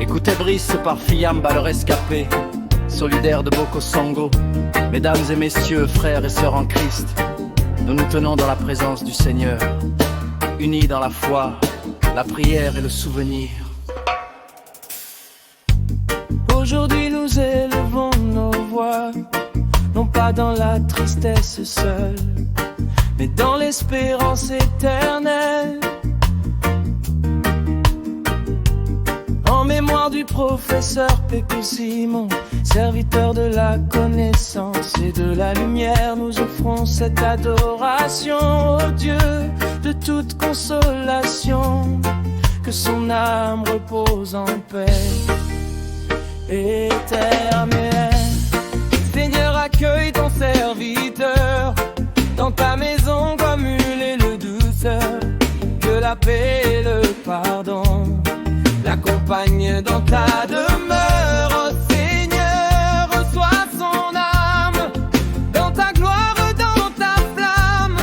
Écoutez Brice par Fiamba, le rescapé, solidaire de Boko Sango. Mesdames et messieurs, frères et sœurs en Christ, nous nous tenons dans la présence du Seigneur, unis dans la foi, la prière et le souvenir. Aujourd'hui nous élevons nos voix, non pas dans la tristesse seule, mais dans l'espérance éternelle. En mémoire du professeur Pépé Simon, serviteur de la connaissance et de la lumière, nous offrons cette adoration au Dieu de toute consolation. Que son âme repose en paix éternelle. Seigneur, accueille ton serviteur dans ta maison comme huile et le douceur. Que la paix et le pardon l'accompagnent dans ta demeure. Oh Seigneur, reçois son âme dans ta gloire, dans ta flamme.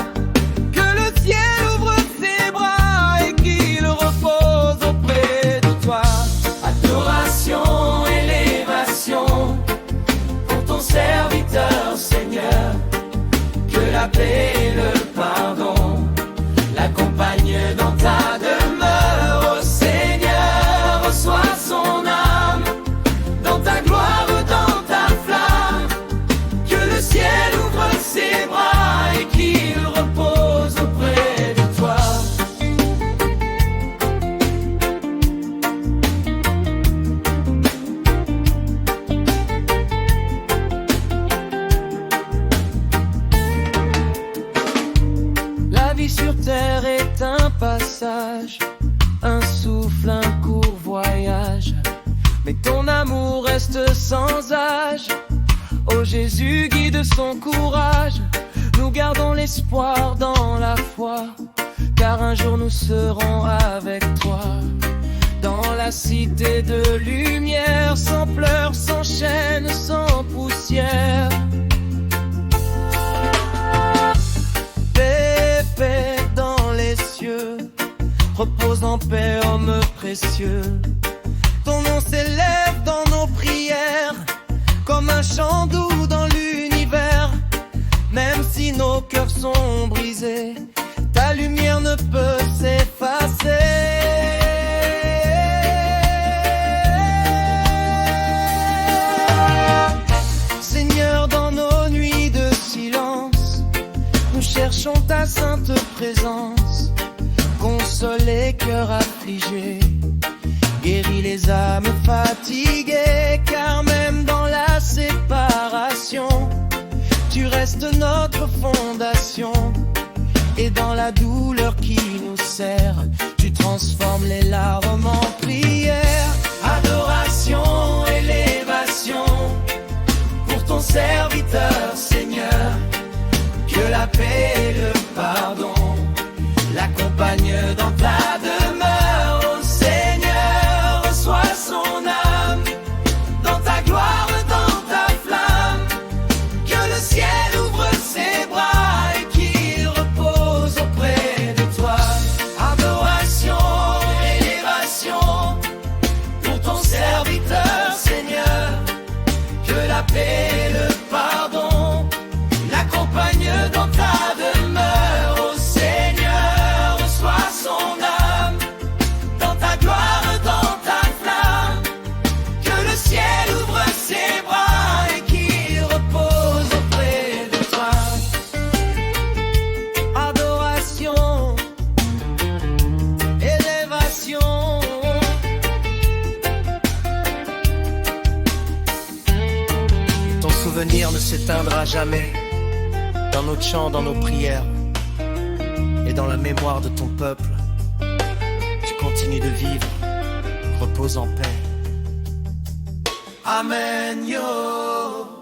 Que le ciel ouvre ses bras et qu'il repose auprès de toi. Adoration, élévation pour ton serviteur, Seigneur. Que la paix et le pardon l'accompagnent dans ta demeure. Oh Seigneur, reçois son âme dans ta gloire, dans ta flamme. Que le ciel ouvre ses bras et qu'il repose auprès de toi. La vie sur terre est un passage, un souffle, un court voyage, mais ton amour reste sans âge. Oh Jésus, guide son courage, nous gardons l'espoir dans la foi, car un jour nous serons avec toi. Dans la cité de lumière, sans pleurs, sans chaînes, sans poussière. Paix dans les cieux, repose en paix, homme précieux. Ton nom s'élève dans nos prières, comme un chant doux dans l'univers. Même si nos cœurs sont brisés, ta lumière ne peut s'effacer. Seigneur, dans nos nuits de silence, nous cherchons ta sainte présence. Console les cœurs affligés, guéris les âmes fatiguées, car même dans la séparation, tu restes notre fondation. Et dans la douleur qui nous serre, tu transformes les larmes en prière. Adoration, élévation pour ton serviteur, Seigneur. Que la paix et le pardon l'accompagnent dans ta demeure. Oh Seigneur, reçois son âme dans ta gloire, dans ta flamme. Que le ciel ouvre ses bras et qu'il repose auprès de toi. Adoration, élévation pour ton serviteur, Seigneur. Que la paix et le pardon l'accompagnent dans ta demeure. Oh Seigneur, reçois son âme dans ta gloire, dans ta flamme. Que le ciel ouvre ses bras et qu'il repose auprès de toi. Adoration, élévation. Ton souvenir ne s'éteindra jamais dans nos chants, dans nos prières et dans la mémoire de ton peuple. Tu continues de vivre, repose en paix. Amen, yo.